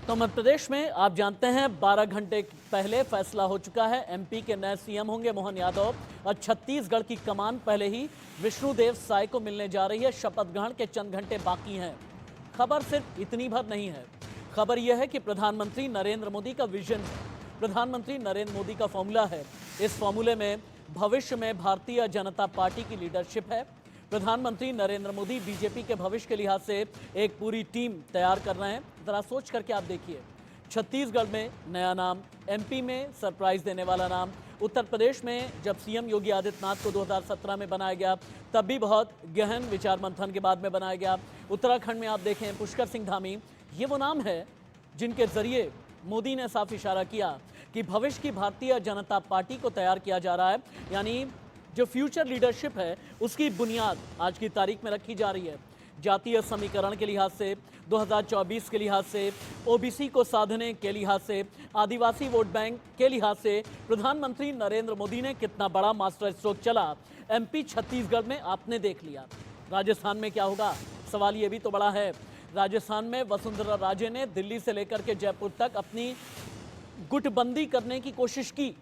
तो मध्य प्रदेश में आप जानते हैं 12 घंटे पहले फैसला हो चुका है। एमपी के नए सीएम होंगे मोहन यादव और छत्तीसगढ़ की कमान पहले ही विष्णुदेव साय को मिलने जा रही है। शपथ ग्रहण के चंद घंटे बाकी हैं। खबर सिर्फ इतनी भर नहीं है, खबर यह है कि प्रधानमंत्री नरेंद्र मोदी का विजन है, प्रधानमंत्री नरेंद्र मोदी का फॉर्मूला है। इस फॉर्मूले में भविष्य में भारतीय जनता पार्टी की लीडरशिप है। प्रधानमंत्री नरेंद्र मोदी बीजेपी के भविष्य के लिहाज से एक पूरी टीम तैयार कर रहे हैं। जरा सोच करके आप देखिए, छत्तीसगढ़ में नया नाम, एमपी में सरप्राइज देने वाला नाम, उत्तर प्रदेश में जब सीएम योगी आदित्यनाथ को 2017 में बनाया गया तब भी बहुत गहन विचार मंथन के बाद में बनाया गया। उत्तराखंड में आप देखें पुष्कर सिंह धामी, ये वो नाम है जिनके जरिए मोदी ने साफ इशारा किया कि भविष्य की भारतीय जनता पार्टी को तैयार किया जा रहा है। यानी जो फ्यूचर लीडरशिप है उसकी बुनियाद आज की तारीख में रखी जा रही है। जातीय समीकरण के लिहाज से, 2024 के लिहाज से, ओबीसी को साधने के लिहाज से, आदिवासी वोट बैंक के लिहाज से प्रधानमंत्री नरेंद्र मोदी ने कितना बड़ा मास्टर स्ट्रोक चला एमपी छत्तीसगढ़ में आपने देख लिया। राजस्थान में क्या होगा, सवाल ये भी तो बड़ा है। राजस्थान में वसुंधरा राजे ने दिल्ली से लेकर के जयपुर तक अपनी गुटबंदी करने की कोशिश की,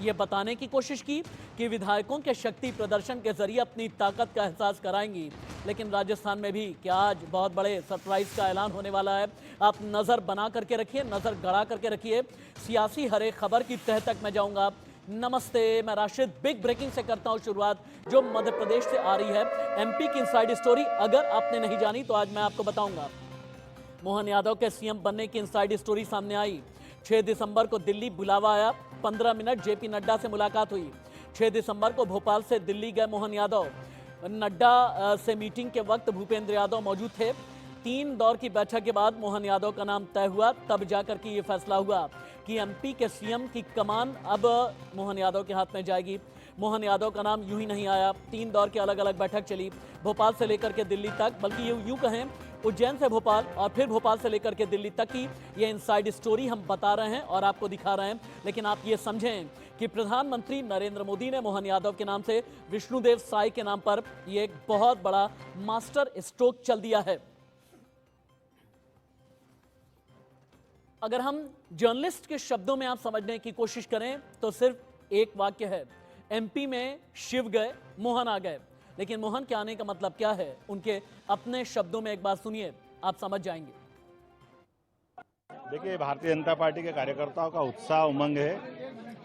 ये बताने की कोशिश की कि विधायकों के शक्ति प्रदर्शन के जरिए अपनी ताकत का एहसास कराएंगी। लेकिन राजस्थान में भी क्या आज बहुत बड़े सरप्राइज का ऐलान होने वाला है। आप नज़र बना करके रखिए, नज़र गड़ा करके रखिए। सियासी हर एक खबर की तह तक मैं जाऊंगा। नमस्ते, मैं राशिद बिग ब्रेकिंग से करता हूं शुरुआत, जो मध्य प्रदेश से आ रही है। एमपी की इनसाइड स्टोरी अगर आपने नहीं जानी तो आज मैं आपको बताऊंगा। मोहन यादव के सीएम बनने की इनसाइड स्टोरी सामने आई। 6 दिसंबर को दिल्ली बुलावा आया, 15 मिनट जेपी नड्डा से मुलाकात हुई। 6 दिसंबर को भोपाल से दिल्ली गए मोहन यादव। नड्डा से मीटिंग के वक्त भूपेंद्र यादव मौजूद थे। 3 दौर की बैठक के बाद मोहन यादव का नाम तय हुआ। तब जाकर के ये फैसला हुआ कि एमपी के सीएम की कमान अब मोहन यादव के हाथ में जाएगी। मोहन यादव का नाम यूं ही नहीं आया, 3 दौर की अलग अलग बैठक चली, भोपाल से लेकर के दिल्ली तक, बल्कि यूं कहें उज्जैन से भोपाल और फिर भोपाल से लेकर के दिल्ली तक की ये इनसाइड स्टोरी हम बता रहे हैं और आपको दिखा रहे हैं। लेकिन आप ये समझें कि प्रधानमंत्री नरेंद्र मोदी ने मोहन यादव के नाम से विष्णुदेव साय के नाम पर ये एक बहुत बड़ा मास्टर स्ट्रोक चल दिया है। अगर हम जर्नलिस्ट के शब्दों में आप समझने की कोशिश करें तो सिर्फ एक वाक्य है, एमपी में शिव गए मोहन आ गए। लेकिन मोहन के आने का मतलब क्या है, उनके अपने शब्दों में एक बार सुनिए, आप समझ जाएंगे। देखिए, भारतीय जनता पार्टी के कार्यकर्ताओं का उत्साह उमंग है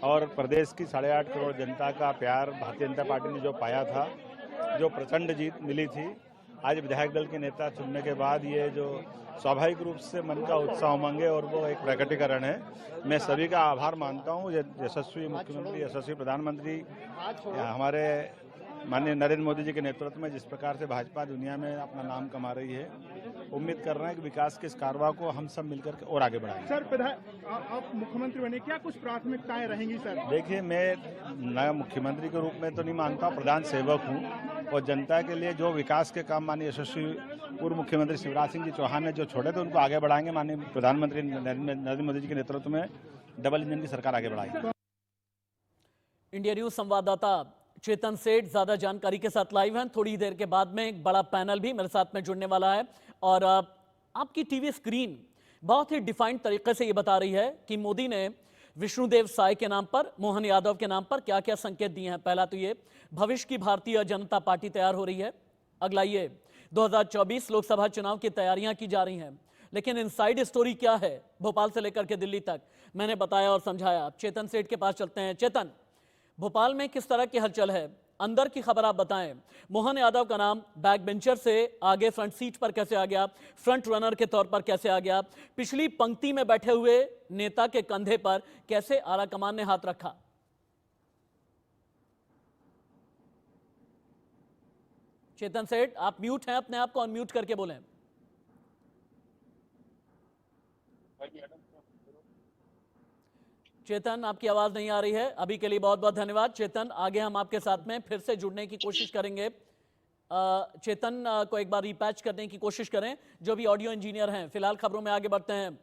और प्रदेश की 8.5 करोड़ जनता का प्यार भारतीय जनता पार्टी ने जो पाया था, जो प्रचंड जीत मिली थी, आज विधायक दल के नेता चुनने के बाद ये जो स्वाभाविक रूप से मन का उत्साह उमंग है और वो एक प्रकटीकरण है। मैं सभी का आभार मानता हूँ। यशस्वी मुख्यमंत्री, यशस्वी प्रधानमंत्री हमारे माननीय नरेंद्र मोदी जी के नेतृत्व में जिस प्रकार से भाजपा दुनिया में अपना नाम कमा रही है, उम्मीद कर रहे हैं कि विकास के इस कारवां को हम सब मिलकर के और आगे बढ़ाएंगे। सर, आप मुख्यमंत्री बने, क्या कुछ प्राथमिकताएं रहेंगी सर? देखिए, मैं नया मुख्यमंत्री के रूप में तो नहीं मानता, प्रधान सेवक हूँ और जनता के लिए जो विकास के काम माननीय यशस्वी पूर्व मुख्यमंत्री शिवराज सिंह जी चौहान ने जो छोड़े थे उनको आगे बढ़ाएंगे। माननीय प्रधानमंत्री नरेंद्र मोदी जी के नेतृत्व में डबल इंजन की सरकार आगे बढ़ाएगी। इंडिया न्यूज संवाददाता चेतन सेठ ज्यादा जानकारी के साथ लाइव हैं। थोड़ी देर के बाद में एक बड़ा पैनल भी मेरे साथ में जुड़ने वाला है और आपकी टीवी स्क्रीन बहुत ही डिफाइंड तरीके से ये बता रही है कि मोदी ने विष्णुदेव साय के नाम पर, मोहन यादव के नाम पर क्या क्या संकेत दिए हैं। पहला तो ये, भविष्य की भारतीय जनता पार्टी तैयार हो रही है। अगला ये, 2024 लोकसभा चुनाव की तैयारियां की जा रही हैं। लेकिन इनसाइड स्टोरी क्या है भोपाल से लेकर के दिल्ली तक, मैंने बताया और समझाया। चेतन सेठ के पास चलते हैं। चेतन, भोपाल में किस तरह की हलचल है, अंदर की खबर आप बताएं। मोहन यादव का नाम बैक बेंचर से आगे फ्रंट सीट पर कैसे आ गया, फ्रंट रनर के तौर पर कैसे आ गया, पिछली पंक्ति में बैठे हुए नेता के कंधे पर कैसे आला कमान ने हाथ रखा? चेतन सेठ, आप म्यूट हैं, अपने आप को अनम्यूट करके बोलें। चेतन, आपकी आवाज नहीं आ रही है अभी के लिए। बहुत बहुत धन्यवाद चेतन। आगे हम आपके साथ में फिर से जुड़ने की कोशिश करेंगे। चेतन को एक बार रिपैच करने की कोशिश करें, जो भी ऑडियो इंजीनियर हैं। फिलहाल खबरों में आगे बढ़ते हैं।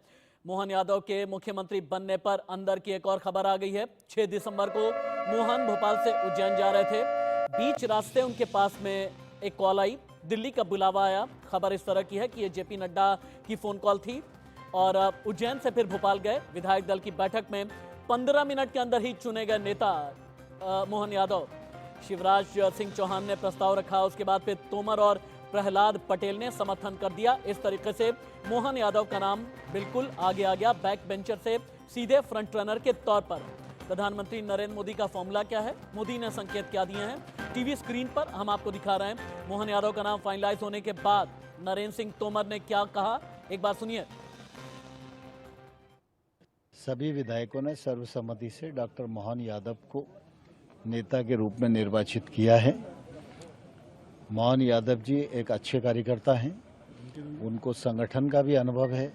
मोहन यादव के मुख्यमंत्री बनने पर अंदर की एक और खबर आ गई है। 6 दिसंबर को मोहन भोपाल से उज्जैन जा रहे थे, बीच रास्ते उनके पास में एक कॉल आई, दिल्ली का बुलावा आया। खबर इस तरह की है कि ये जेपी नड्डा की फोन कॉल थी और उज्जैन से फिर भोपाल गए। विधायक दल की बैठक में 15 मिनट के अंदर ही चुने गए नेता मोहन यादव। शिवराज सिंह चौहान ने प्रस्ताव रखा, उसके बाद फिर तोमर और प्रहलाद पटेल ने समर्थन कर दिया। इस तरीके से मोहन यादव का नाम बिल्कुल आगे आ गया, बैक बेंचर से सीधे फ्रंट रनर के तौर पर। प्रधानमंत्री नरेंद्र मोदी का फॉर्मूला क्या है, मोदी ने संकेत क्या दिए हैं, टीवी स्क्रीन पर हम आपको दिखा रहे हैं। मोहन यादव का नाम फाइनलाइज होने के बाद नरेंद्र सिंह तोमर ने क्या कहा, एक बार सुनिए। सभी विधायकों ने सर्वसम्मति से डॉक्टर मोहन यादव को नेता के रूप में निर्वाचित किया है। मोहन यादव जी एक अच्छे कार्यकर्ता हैं, उनको संगठन का भी अनुभव है,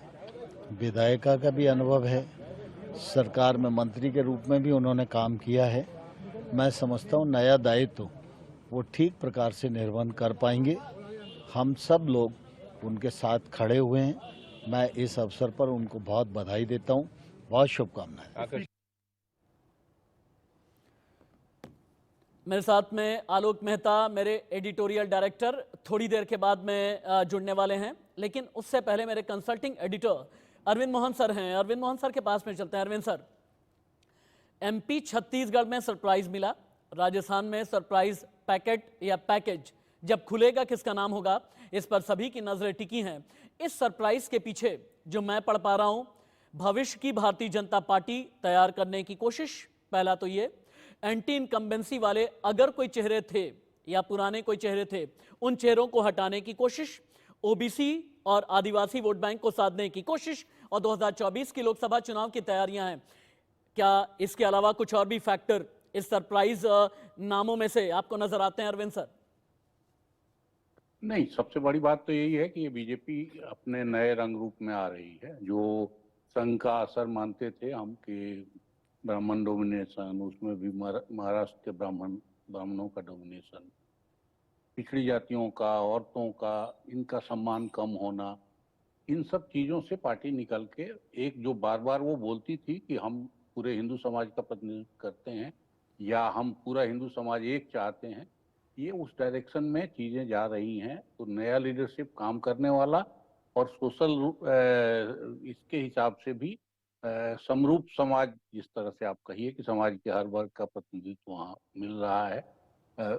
विधायिका का भी अनुभव है, सरकार में मंत्री के रूप में भी उन्होंने काम किया है। मैं समझता हूँ नया दायित्व वो ठीक प्रकार से निर्वहन कर पाएंगे। हम सब लोग उनके साथ खड़े हुए हैं। मैं इस अवसर पर उनको बहुत बधाई देता हूँ, बहुत शुभकामनाएं। मेरे साथ में आलोक मेहता, मेरे एडिटोरियल डायरेक्टर, थोड़ी देर के बाद में जुड़ने वाले हैं, लेकिन उससे पहले मेरे consulting editor Arvind Mohan sir हैं। अरविंद मोहन सर के पास में चलते हैं। अरविंद सर, एमपी छत्तीसगढ़ में सरप्राइज मिला, राजस्थान में सरप्राइज पैकेट या पैकेज जब खुलेगा किसका नाम होगा, इस पर सभी की नजरें टिकी हैं। इस सरप्राइज के पीछे जो मैं पढ़ पा रहा हूं, भविष्य की भारतीय जनता पार्टी तैयार करने की कोशिश। पहला तो ये एंटी इनकम्बेंसी वाले अगर कोई चेहरे थे या पुराने कोई चेहरे थे, उन चेहरों को हटाने की कोशिश, ओबीसी और आदिवासी वोट बैंक को साधने की कोशिश, और 2024 की लोकसभा चुनाव की तैयारियां हैं। क्या इसके अलावा कुछ और भी फैक्टर इस सरप्राइज नामों में से आपको नजर आते हैं अरविंद सर? नहीं, सबसे बड़ी बात तो यही है कि ये बीजेपी अपने नए रंग रूप में आ रही है। जो संघ का असर मानते थे हम कि ब्राह्मण डोमिनेशन, उसमें भी महाराष्ट्र के ब्राह्मणों का डोमिनेशन, पिछड़ी जातियों का, औरतों का, इनका सम्मान कम होना, इन सब चीजों से पार्टी निकल के एक जो बार बार वो बोलती थी कि हम पूरे हिंदू समाज का प्रतिनिधित्व करते हैं या हम पूरा हिंदू समाज एक चाहते हैं, ये उस डायरेक्शन में चीजें जा रही हैं। तो नया लीडरशिप काम करने वाला और सोशल इसके हिसाब से भी समरूप समाज, जिस तरह से आप कहिए कि समाज के हर वर्ग का प्रतिनिधित्व वहाँ मिल रहा है,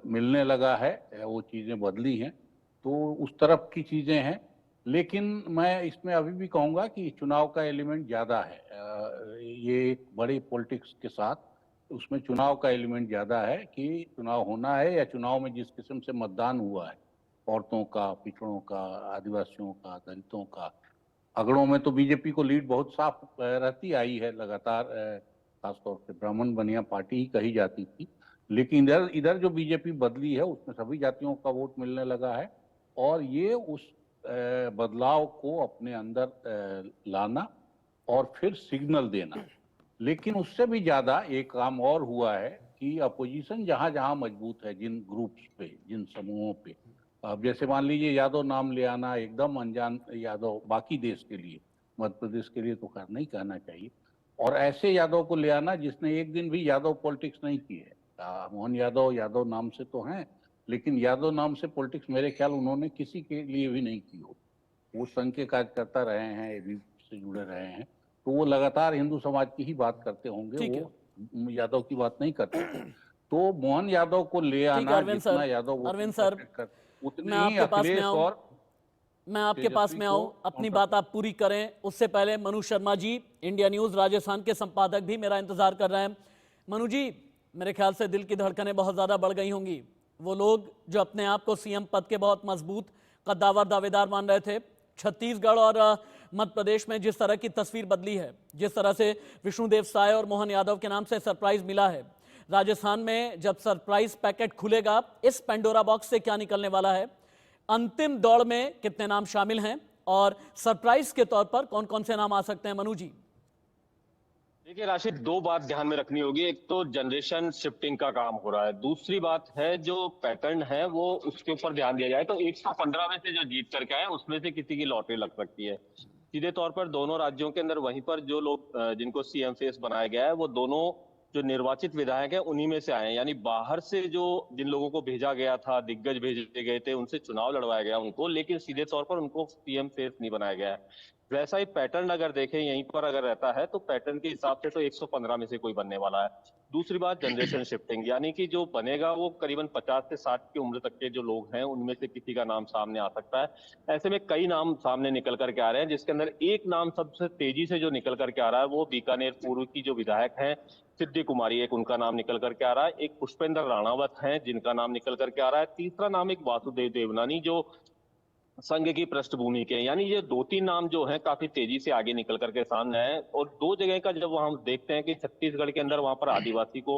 मिलने लगा है, वो चीजें बदली हैं, तो उस तरफ की चीजें हैं। लेकिन मैं इसमें अभी भी कहूँगा कि चुनाव का एलिमेंट ज़्यादा है। ये बड़े पॉलिटिक्स के साथ उसमें चुनाव का एलिमेंट ज़्यादा है कि चुनाव होना है या चुनाव में जिस किस्म से मतदान हुआ है, औरतों का, पिछड़ों का, आदिवासियों का, दलितों का, अगड़ों में तो बीजेपी को लीड बहुत साफ रहती आई है लगातार, खासतौर से ब्राह्मण बनिया पार्टी ही कही जाती थी। लेकिन इधर जो बीजेपी बदली है उसमें सभी जातियों का वोट मिलने लगा है, और ये उस बदलाव को अपने अंदर लाना और फिर सिग्नल देना। लेकिन उससे भी ज्यादा एक काम और हुआ है कि अपोजिशन जहां जहां मजबूत है, जिन ग्रुप्स पे, जिन समूहों पे, अब जैसे मान लीजिए यादव नाम ले आना, एकदम अनजान यादव बाकी देश के लिए, मध्य प्रदेश के लिए तो करना ही कहना चाहिए, और ऐसे यादव को ले आना जिसने एक दिन भी यादव पॉलिटिक्स नहीं की है। मोहन यादव यादव नाम से तो हैं, लेकिन यादव नाम से पॉलिटिक्स मेरे ख्याल उन्होंने किसी के लिए भी नहीं की हो। वो संघ के कार्यकर्ता रहे हैं, एबीवीपी से जुड़े रहे हैं, तो वो लगातार हिंदू समाज की ही बात करते होंगे, वो यादव की बात नहीं करते। तो मोहन यादव को ले आना, जितना यादव अरविंद सर, उतनी ही अखिलेश और मैं आपके पास में आऊं, अपनी बात आप पूरी करें उससे पहले मनु शर्मा जी, इंडिया न्यूज राजस्थान के संपादक, भी मेरा इंतजार कर रहे हैं। मनु जी, मेरे ख्याल से दिल की धड़कनें बहुत ज्यादा बढ़ गई होंगी। वो लोग जो अपने आप को सीएम पद के बहुत मजबूत कद्दावर दावेदार मान रहे थे, छत्तीसगढ़ और मध्य प्रदेश में जिस तरह की तस्वीर बदली है, जिस तरह से विष्णुदेव साय और मोहन यादव के नाम से सरप्राइज मिला है, राजस्थान में जब सरप्राइज पैकेट खुलेगा, इस पेंडोरा बॉक्स से क्या निकलने वाला है, अंतिम दौड़ में कितने नाम शामिल हैं और सरप्राइज के तौर पर कौन कौन से नाम आ सकते हैं? मनु जी देखिए राशिद, दो बात ध्यान में रखनी होगी। एक तो जनरेशन शिफ्टिंग का काम हो रहा है, दूसरी बात है जो पैटर्न है वो उसके ऊपर ध्यान दिया जाए तो 115 में से जो जीत करके आए उसमें से किसी की लॉटरी लग सकती है। सीधे तौर पर दोनों राज्यों के अंदर वहीं पर जो लोग जिनको सीएम फेस बनाया गया है वो दोनों जो निर्वाचित विधायक है उन्हीं में से आए हैं। यानी बाहर से जो जिन लोगों को भेजा गया था, दिग्गज भेजे गए थे, उनसे चुनाव लड़वाया गया उनको, लेकिन सीधे तौर पर उनको सीएम फेस नहीं बनाया गया है। वैसा ही पैटर्न अगर देखें यहीं पर अगर रहता है तो पैटर्न के हिसाब से तो 115 में से कोई बनने वाला है। दूसरी बात जनरेशन शिफ्टिंग, यानी कि जो बनेगा वो करीबन 50 से 60 की उम्र तक के जो लोग हैं उनमें से किसी का नाम सामने आ सकता है। ऐसे में कई नाम सामने निकल करके आ रहे हैं, जिसके अंदर एक नाम सबसे तेजी से जो निकल करके आ रहा है वो बीकानेर पूर्व की जो विधायक हैं सिद्धि कुमारी, एक उनका नाम निकल करके आ रहा है। एक पुष्पेंद्र राणावत हैं जिनका नाम निकल करके आ रहा है। तीसरा नाम एक वासुदेव देवनानी जो संघ की पृष्ठभूमि के, यानी ये 2-3 नाम जो हैं काफी तेजी से आगे निकल करके सामने आए। और दो जगह का जब हम देखते हैं कि छत्तीसगढ़ के अंदर वहां पर आदिवासी को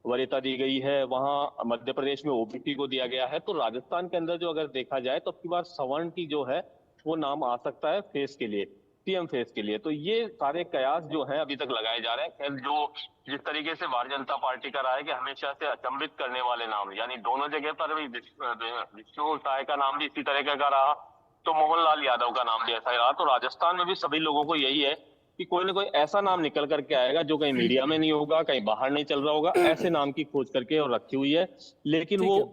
वरीयता दी गई है, वहां मध्य प्रदेश में ओबीसी को दिया गया है, तो राजस्थान के अंदर जो अगर देखा जाए तो अब की बार सवर्ण की जो है वो नाम आ सकता है फेस के लिए, सीएम फेस के लिए। तो ये सारे कयास जो हैं अभी तक लगाए जा रहे हैं। खैर जो जिस तरीके से भारतीय जनता पार्टी का रहा है कि हमेशा से अचंभित करने वाले नाम, यानी दोनों जगह पर भी विष्णु साय का नाम भी इसी तरीके का रहा, तो मोहनलाल यादव का नाम भी ऐसा ही रहा। तो राजस्थान में भी सभी लोगों को यही है कि कोई ना कोई ऐसा नाम निकल करके आएगा जो कहीं मीडिया में नहीं होगा, कहीं बाहर नहीं चल रहा होगा, ऐसे नाम की खोज करके और रखी हुई है। लेकिन ठीक वो है।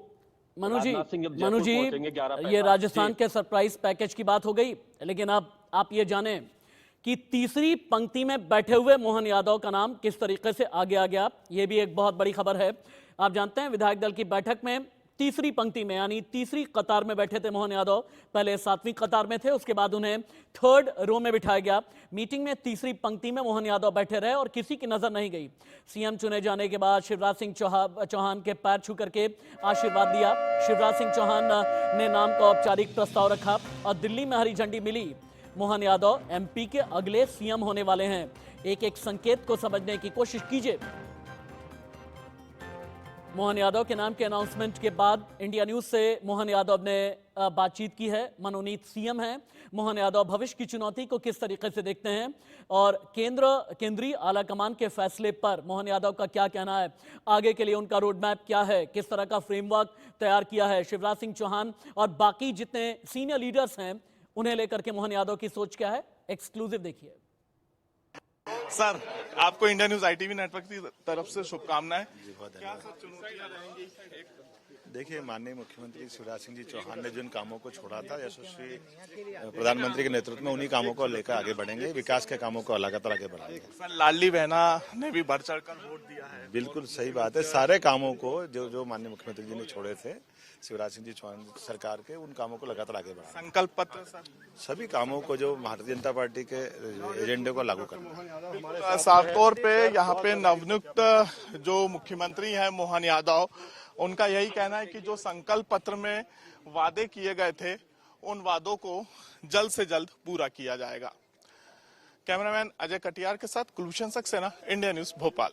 मनु जी, राजनाथ सिंह जब मनु जयपुर जी, पहुंचेंगे 11 ये राजस्थान के सरप्राइज पैकेज की बात हो गई, लेकिन अब आप ये जानें कि तीसरी पंक्ति में बैठे हुए मोहन यादव का नाम किस तरीके से आगे आ गया, ये भी एक बहुत बड़ी खबर है। आप जानते हैं विधायक दल की बैठक में तीसरी पंक्ति में यानी तीसरी कतार में बैठे थे मोहन यादव। पहले 7वीं कतार में थे, उसके बाद उन्हें 3rd रो में बिठाया गया। मीटिंग में तीसरी पंक्ति में मोहन यादव बैठे रहे और किसी की नजर नहीं गई। सीएम चुने जाने के बाद शिवराज सिंह चौहान के पैर छू करके आशीर्वाद दिया। शिवराज सिंह चौहान ने नाम का औपचारिक प्रस्ताव रखा और दिल्ली में हरी झंडी मिली। मोहन यादव एमपी के अगले सीएम होने वाले हैं। एक एक संकेत को समझने की कोशिश कीजिए। मोहन यादव के नाम के अनाउंसमेंट के बाद इंडिया न्यूज से मोहन यादव ने बातचीत की है। मनोनीत सीएम हैं मोहन यादव। भविष्य की चुनौती को किस तरीके से देखते हैं और केंद्रीय आला कमान के फैसले पर मोहन यादव का क्या कहना है, आगे के लिए उनका रोड मैप क्या है, किस तरह का फ्रेमवर्क तैयार किया है शिवराज सिंह चौहान और बाकी जितने सीनियर लीडर्स हैं उन्हें लेकर के मोहन यादव की सोच क्या है, एक्सक्लूसिव देखिए। सर, आपको इंडिया न्यूज ITV नेटवर्क की तरफ से शुभकामनाएं। क्या सर चुनौतियां रहेंगी? देखिए, माननीय मुख्यमंत्री शिवराज सिंह जी चौहान ने जिन कामों को छोड़ा था, यशस्वी प्रधानमंत्री के नेतृत्व में उन्हीं कामों को लेकर आगे बढ़ेंगे, विकास के कामों को लगातार आगे बढ़ाएंगे। सर, लाडली बहना ने भी बढ़ चढ़कर वोट दिया है। बिल्कुल सही बात है। सारे कामों को जो माननीय मुख्यमंत्री जी ने छोड़े थे शिवराज सिंह जी चौहान सरकार के, उन कामों को लगातार आगे बढ़ाएंगे। संकल्प पत्र सर, सभी कामों को जो भारतीय जनता पार्टी के एजेंडे को लागू करना। साफ तौर पे यहाँ पे नवनियुक्त जो मुख्यमंत्री हैं मोहन यादव, उनका यही कहना है कि जो संकल्प पत्र में वादे किए गए थे उन वादों को जल्द से जल्द पूरा किया जाएगा। कैमरामैन अजय कटियार के साथ कुलभूषण सक्सेना, इंडिया न्यूज भोपाल।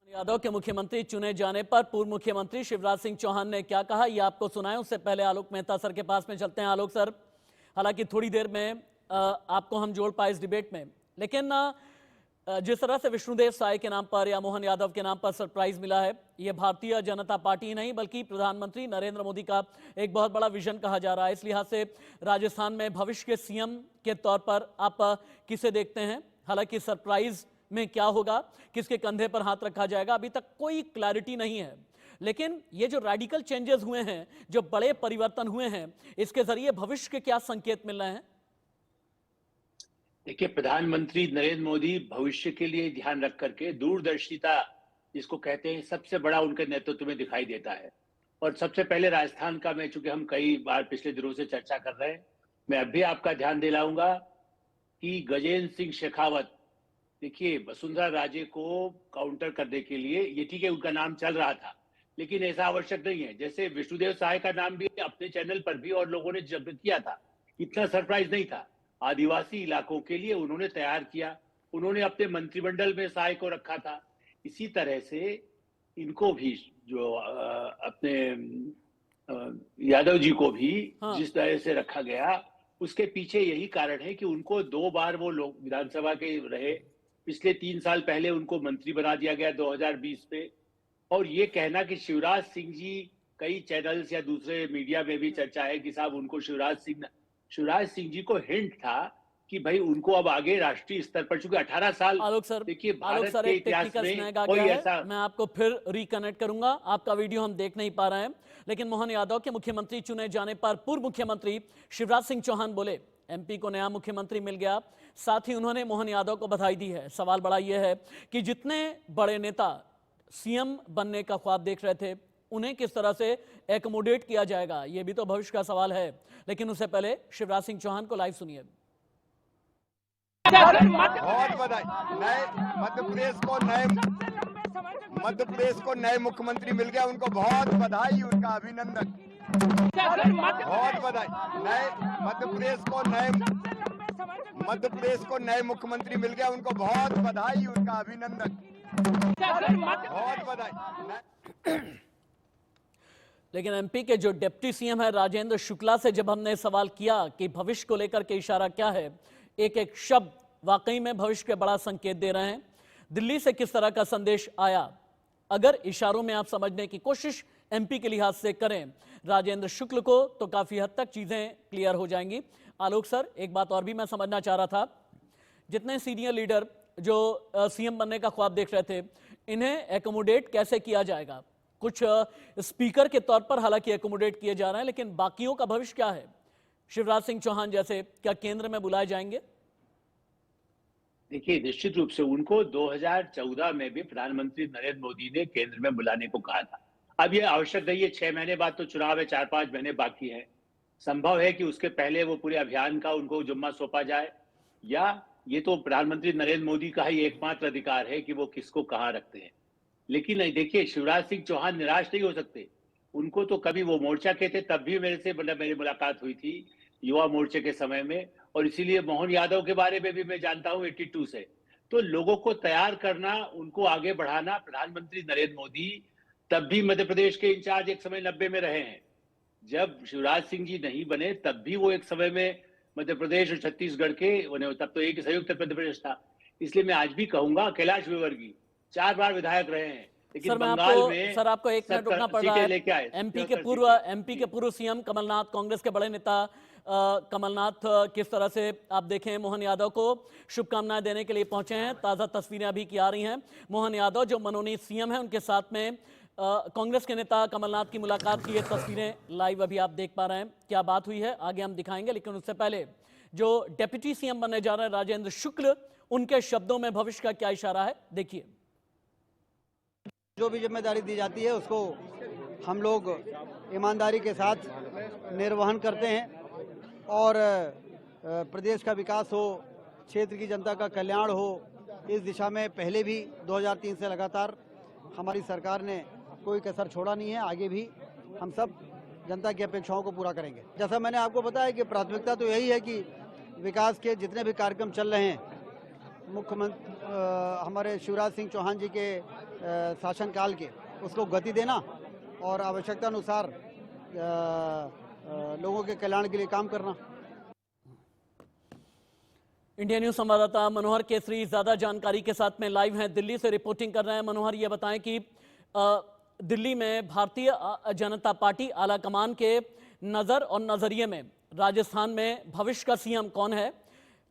यादव के मुख्यमंत्री चुने जाने पर पूर्व मुख्यमंत्री शिवराज सिंह चौहान ने क्या कहा, ये आपको सुनाएं। उससे पहले आलोक मेहता सर के पास में चलते हैं। आलोक सर, हालांकि थोड़ी देर में आपको हम जोड़ पाए इस डिबेट में, लेकिन जिस तरह से विष्णुदेव साय के नाम पर या मोहन यादव के नाम पर सरप्राइज मिला है, ये भारतीय जनता पार्टी नहीं बल्कि प्रधानमंत्री नरेंद्र मोदी का एक बहुत बड़ा विजन कहा जा रहा है। इस लिहाज से राजस्थान में भविष्य के सीएम के तौर पर आप किसे देखते हैं? हालांकि सरप्राइज में क्या होगा, किसके कंधे पर हाथ रखा जाएगा, अभी तक कोई क्लैरिटी नहीं है। लेकिन ये जो रेडिकल चेंजेस हुए हैं, जो बड़े परिवर्तन हुए हैं, इसके जरिए भविष्य के क्या संकेत मिल रहे हैं? देखिए, प्रधानमंत्री नरेंद्र मोदी भविष्य के लिए ध्यान रख करके दूरदर्शिता जिसको कहते हैं सबसे बड़ा उनके नेतृत्व में दिखाई देता है। और सबसे पहले राजस्थान का, मैं चूंकि हम कई बार पिछले दिनों से चर्चा कर रहे हैं, मैं अब भी आपका ध्यान दिलाऊंगा कि गजेंद्र सिंह शेखावत, देखिए वसुंधरा राजे को काउंटर करने के लिए, ये ठीक है उनका नाम चल रहा था, लेकिन ऐसा आवश्यक नहीं है। जैसे विष्णुदेव साय का नाम भी अपने चैनल पर भी और लोगों ने जब किया था, इतना सरप्राइज नहीं था। आदिवासी इलाकों के लिए उन्होंने तैयार किया, उन्होंने अपने मंत्रिमंडल में साय को रखा था। इसी तरह से इनको भी जो अपने यादव जी को भी जिस तरह से रखा गया, उसके पीछे यही कारण है कि उनको 2 बार वो लोग विधानसभा के रहे। पिछले 3 साल पहले उनको मंत्री बना दिया गया 2020 में। और ये कहना कि शिवराज सिंह जी, कई चैनल्स या दूसरे मीडिया में भी चर्चा है कि साहब उनको शिवराज सिंह जी को हिंट था कि भाई उनको अब आगे राष्ट्रीय स्तर पर, चूंकि 18 साल, आलोक सर, देखिए भारत के इतिहास में कोई ऐसा, मैं आपको फिर रिकनेक्ट करूंगा। आपका वीडियो हम देख नहीं पा रहे हैं, लेकिन मोहन यादव के मुख्यमंत्री चुने जाने पर पूर्व मुख्यमंत्री शिवराज सिंह चौहान बोले एमपी को नया मुख्यमंत्री मिल गया, साथ ही उन्होंने मोहन यादव को बधाई दी है। सवाल बड़ा यह है कि जितने बड़े नेता सीएम बनने का ख्वाब देख रहे थे, उन्हें किस तरह से एकोमोडेट किया जाएगा, यह भी तो भविष्य का सवाल है। लेकिन उससे पहले शिवराज सिंह चौहान को लाइव सुनिए। बहुत बधाई। नए मध्य प्रदेश को नए मुख्यमंत्री मिल गया, उनको बहुत बधाई, उनका अभिनंदन। बहुत बधाई। मध्य प्रदेश को नए मुख्यमंत्री मिल गया, उनको बहुत बधाई, उनका अभिनंदन। बहुत बधाई। लेकिन एमपी के जो डिप्टी सीएम है राजेंद्र शुक्ला से जब हमने सवाल किया कि भविष्य को लेकर के इशारा क्या है, एक एक शब्द वाकई में भविष्य के बड़ा संकेत दे रहे हैं। दिल्ली से किस तरह का संदेश आया, अगर इशारों में आप समझने की कोशिश एमपी के लिहाज से करें राजेंद्र शुक्ल को, तो काफी हद तक चीजें क्लियर हो जाएंगी। आलोक सर, एक बात और भी मैं समझना चाह रहा था, जितने सीनियर लीडर जो सीएम बनने का ख्वाब देख रहे थे, इन्हें एकोमोडेट कैसे किया जाएगा? कुछ स्पीकर के तौर पर हालांकि एकोमोडेट किए जा रहे हैं, लेकिन बाकियों का भविष्य क्या है? शिवराज सिंह चौहान जैसे क्या केंद्र में बुलाए जाएंगे? देखिए, निश्चित रूप से उनको 2014 में भी प्रधानमंत्री नरेंद्र मोदी ने केंद्र में बुलाने को कहा था। अब ये आवश्यक नहीं है, 6 महीने बाद तो चुनाव है, 4-5 महीने बाकी है। संभव है कि उसके पहले वो पूरे अभियान का उनको जिम्मा सौंपा जाए, या ये तो प्रधानमंत्री नरेंद्र मोदी का ही एकमात्र अधिकार है कि वो किसको कहाँ रखते हैं। लेकिन देखिए, शिवराज सिंह चौहान निराश नहीं हो सकते। उनको तो कभी वो मोर्चा के थे, तब भी मेरे से मेरी मुलाकात हुई थी युवा मोर्चे के समय में, और इसीलिए मोहन यादव के बारे में भी मैं जानता हूं 82 से। तो लोगों को तैयार करना, उनको आगे बढ़ाना, प्रधानमंत्री नरेंद्र मोदी तब भी मध्य प्रदेश के इंचार्ज एक समय 90 में रहे हैं। जब शिवराज सिंह जी नहीं बने तब भी वो एक समय में मध्य प्रदेश और छत्तीसगढ़ के बने, तब तो एक संयुक्त मध्य प्रदेश था। इसलिए मैं आज भी कहूंगा, कैलाश विवर्गीय 4 बार विधायक रहे हैं, लेकिन बंगाल में सर आपको एक मिनट रुकना पड़ रहा है। एमपी के पूर्व सीएम कमलनाथ, कांग्रेस के बड़े नेता कमलनाथ किस तरह से आप देखें मोहन यादव को शुभकामनाएं देने के लिए पहुंचे हैं। ताजा तस्वीरें अभी की आ रही हैं। मोहन यादव जो मनोनीत सीएम हैं, उनके साथ में कांग्रेस के नेता कमलनाथ की मुलाकात की ये तस्वीरें लाइव अभी आप देख पा रहे हैं। क्या बात हुई है आगे हम दिखाएंगे, लेकिन उससे पहले जो डेप्यूटी सीएम बनने जा रहे हैं राजेंद्र शुक्ल, उनके शब्दों में भविष्य का क्या इशारा है, देखिए। जो भी जिम्मेदारी दी जाती है उसको हम लोग ईमानदारी के साथ निर्वहन करते हैं, और प्रदेश का विकास हो, क्षेत्र की जनता का कल्याण हो, इस दिशा में पहले भी 2003 से लगातार हमारी सरकार ने कोई कसर छोड़ा नहीं है। आगे भी हम सब जनता की अपेक्षाओं को पूरा करेंगे। जैसा मैंने आपको बताया कि प्राथमिकता तो यही है कि विकास के जितने भी कार्यक्रम चल रहे हैं, मुख्यमंत्री हमारे शिवराज सिंह चौहान जी के शासनकाल के, उसको गति देना और आवश्यकता अनुसार लोगों के कल्याण के लिए काम करना। इंडिया न्यूज संवाददाता मनोहर केसरी ज्यादा जानकारी के साथ में लाइव हैं, दिल्ली से रिपोर्टिंग कर रहे हैं। मनोहर, ये बताएं कि दिल्ली में भारतीय जनता पार्टी आला कमान के नजर और नजरिए में राजस्थान में भविष्य का सीएम कौन है?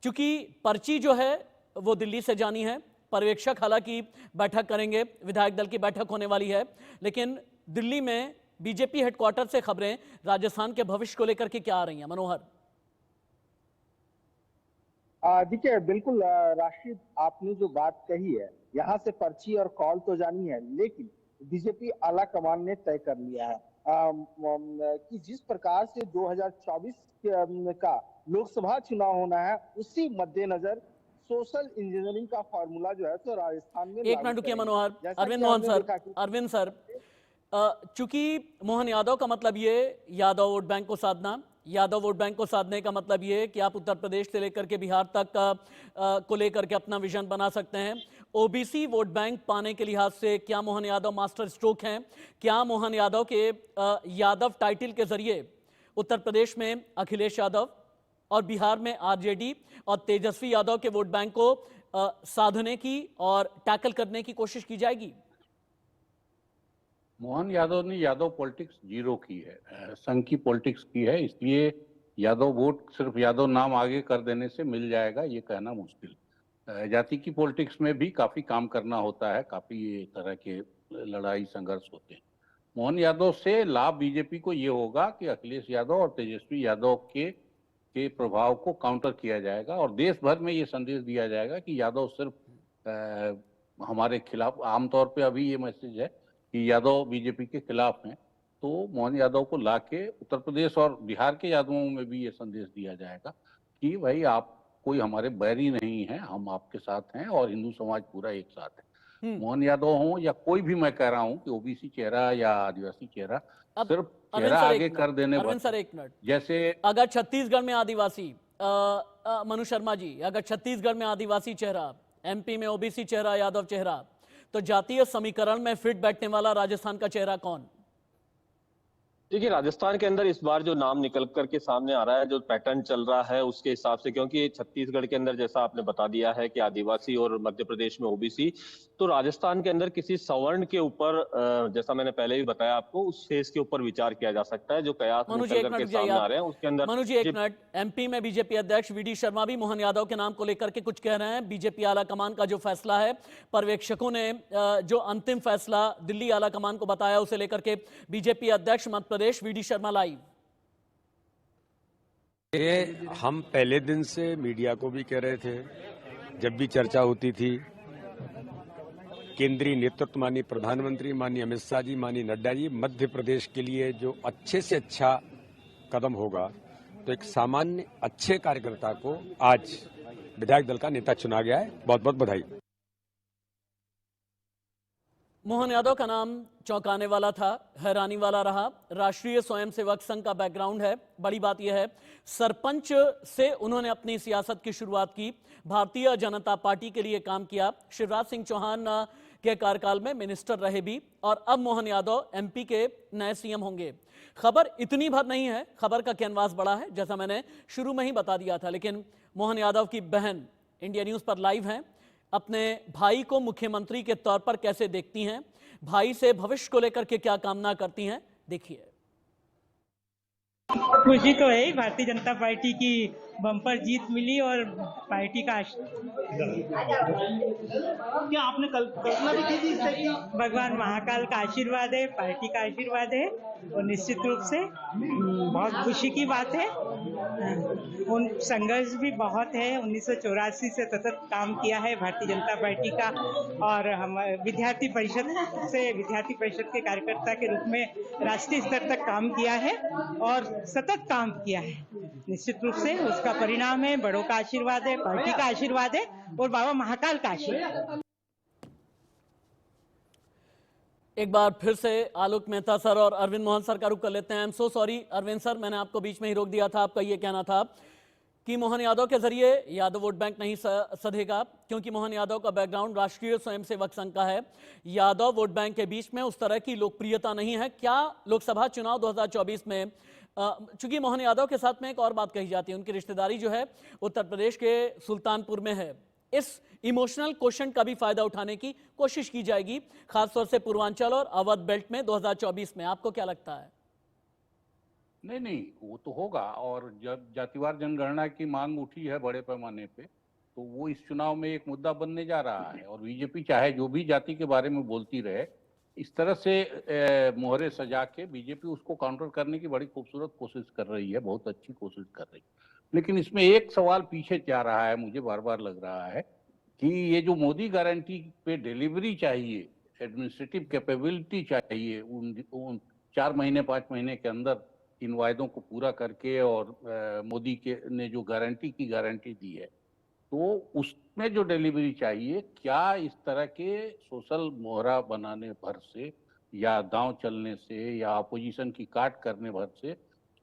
क्योंकि पर्ची जो है वो दिल्ली से जानी है, पर्यवेक्षक हालांकि बैठक करेंगे, विधायक दल की बैठक होने वाली है, लेकिन दिल्ली में बीजेपी हेडक्वार्टर से खबरें राजस्थान के भविष्य को लेकर के क्या आ रही हैं? मनोहर, देखिए, बिल्कुल राशिद, आपने जो बात कही है, यहाँ से पर्ची और कॉल तो जानी है, लेकिन बीजेपी आला कमान ने तय कर लिया है कि जिस प्रकार से 2024 का लोकसभा चुनाव होना है, उसी मद्देनजर सोशल इंजीनियरिंग का फॉर्मूला जो है तो राजस्थान में एक मिनट रुकिए मनोहर। अरविंद सर, चूंकि मोहन यादव का मतलब ये यादव वोट बैंक को साधना, यादव वोट बैंक को साधने का मतलब ये कि आप उत्तर प्रदेश से लेकर के बिहार तक को लेकर के अपना विजन बना सकते हैं। ओबीसी वोट बैंक पाने के लिहाज से क्या मोहन यादव मास्टर स्ट्रोक हैं? क्या मोहन यादव के यादव टाइटल के जरिए उत्तर प्रदेश में अखिलेश यादव और बिहार में आरजेडी और तेजस्वी यादव के वोट बैंक को साधने की और टैकल करने की कोशिश की जाएगी? मोहन यादव ने यादव पॉलिटिक्स जीरो की है, संघ की पॉलिटिक्स की है, इसलिए यादव वोट सिर्फ यादव नाम आगे कर देने से मिल जाएगा ये कहना मुश्किल। जाति की पॉलिटिक्स में भी काफी काम करना होता है, काफी तरह के लड़ाई संघर्ष होते हैं। मोहन यादव से लाभ बीजेपी को ये होगा कि अखिलेश यादव और तेजस्वी यादव के के प्रभाव को काउंटर किया जाएगा और देश भर में ये संदेश दिया जाएगा कि यादव सिर्फ हमारे खिलाफ, आमतौर पे अभी ये मैसेज है कि यादव बीजेपी के खिलाफ हैं, तो मोहन यादव को लाके उत्तर प्रदेश और बिहार के यादवों में भी ये संदेश दिया जाएगा कि भाई आप कोई हमारे बैरी नहीं है, हम आपके साथ हैं और हिंदू समाज पूरा एक साथ है। मोहन यादव हो या कोई भी, मैं कह रहा हूं कि ओबीसी चेहरा या आदिवासी चेहरा, सिर्फ चेहरा आगे कर देने अरविंद सर एक मिनट, जैसे अगर छत्तीसगढ़ में आदिवासी, मनु शर्मा जी, अगर छत्तीसगढ़ में आदिवासी चेहरा, एमपी में ओबीसी चेहरा, यादव चेहरा, तो जातीय समीकरण में फिट बैठने वाला राजस्थान का चेहरा कौन? देखिए, राजस्थान के अंदर इस बार जो नाम निकल करके सामने आ रहा है, जो पैटर्न चल रहा है उसके हिसाब से, क्योंकि छत्तीसगढ़ के अंदर जैसा आपने बता दिया है कि आदिवासी और मध्य प्रदेश में ओबीसी, तो राजस्थान के अंदर किसी सवर्ण के ऊपर, जैसा मैंने पहले भी बताया आपको, उस फेस के ऊपर विचार किया जा सकता है जो कयास निकल करके सामने आ रहे हैं उसके अंदर। मनु जी एक मिनट, एमपी में बीजेपी अध्यक्ष वीडी शर्मा भी मोहन यादव के नाम को लेकर के कुछ कह रहे हैं। बीजेपी आला कमान का जो फैसला है, पर्यवेक्षकों ने जो अंतिम फैसला दिल्ली आला कमान को बताया, उसे लेकर के बीजेपी अध्यक्ष मध्य प्रदेश वीडी शर्मा लाइव। ये हम पहले दिन से मीडिया को भी कह रहे थे, जब भी चर्चा होती थी, केंद्रीय नेतृत्व माननीय प्रधानमंत्री माननीय अमित शाह जी, माननीय नड्डा जी, मध्य प्रदेश के लिए जो अच्छे से अच्छा कदम होगा, तो एक सामान्य अच्छे कार्यकर्ता को आज विधायक दल का नेता चुना गया है। बहुत बहुत बधाई। मोहन यादव का नाम चौंकाने वाला था, हैरानी वाला रहा। राष्ट्रीय स्वयंसेवक संघ का बैकग्राउंड है। बड़ी बात यह है, सरपंच से उन्होंने अपनी सियासत की शुरुआत की, भारतीय जनता पार्टी के लिए काम किया, शिवराज सिंह चौहान के कार्यकाल में मिनिस्टर रहे भी, और अब मोहन यादव एमपी के नए सीएम होंगे। खबर इतनी भर नहीं है, खबर का कैनवास बड़ा है, जैसा मैंने शुरू में ही बता दिया था। लेकिन मोहन यादव की बहन इंडिया न्यूज पर लाइव हैं, अपने भाई को मुख्यमंत्री के तौर पर कैसे देखती हैं, भाई से भविष्य को लेकर के क्या कामना करती हैं, देखिए। खुशी तो है, भारतीय जनता पार्टी की बम्पर जीत मिली और पार्टी का क्या आपने कल्पना भी की थी इससे कि भगवान महाकाल का आशीर्वाद है, पार्टी का आशीर्वाद है, और निश्चित रूप से बहुत खुशी की बात है। उन संघर्ष भी बहुत है, 1984 से सतत काम किया है भारतीय जनता पार्टी का, और हम विद्यार्थी परिषद के कार्यकर्ता के रूप में राष्ट्रीय स्तर तक काम किया है और सतत काम किया है। निश्चित रूप से उसका परिणाम है, बड़ों का आशीर्वाद है, पार्टी का आशीर्वाद है और बाबा महाकाल का आशीर्वाद। एक बार फिर से आलोक मेहता सर और अरविंद मोहन सर का रुख कर लेते हैं। I am so sorry Arvind sir, मैंने आपको बीच में ही रोक दिया था। आपका ये कहना था कि मोहन यादव के जरिए यादव वोट बैंक नहीं सधेगा, क्योंकि मोहन यादव का बैकग्राउंड राष्ट्रीय स्वयंसेवक संघ का है। यादव वोट बैंक के बीच में उस तरह की लोकप्रियता नहीं है। क्या लोकसभा चुनाव 2024 में, चूंकि मोहन यादव के साथ में एक और बात कही जाती है, उनकी रिश्तेदारी जो है उत्तर प्रदेश के सुल्तानपुर में है, इस इमोशनल क्वेश्चन का भी फायदा उठाने की कोशिश की जाएगी, खासतौर से पूर्वांचल और अवध बेल्ट में 2024 में। आपको क्या लगता है? नहीं, वो तो होगा, और जब जातिवार जनगणना की मांग उठी है बड़े पैमाने पे, तो वो इस चुनाव में एक मुद्दा बनने जा रहा है। और बीजेपी चाहे जो भी जाति के बारे में बोलती रहे, इस तरह से मोहरे सजा के बीजेपी उसको काउंटर करने की बड़ी खूबसूरत कोशिश कर रही है, बहुत अच्छी कोशिश कर रही है। लेकिन इसमें एक सवाल पीछे जा रहा है, मुझे बार बार लग रहा है कि ये जो मोदी गारंटी पे डिलीवरी चाहिए, एडमिनिस्ट्रेटिव कैपेबिलिटी चाहिए, उन 4 महीने 5 महीने के अंदर इन वायदों को पूरा करके, और मोदी के ने जो गारंटी दी है, तो उसमें जो डिलीवरी चाहिए, क्या इस तरह के सोशल मोहरा बनाने भर से या दांव चलने से या अपोजिशन की काट करने भर से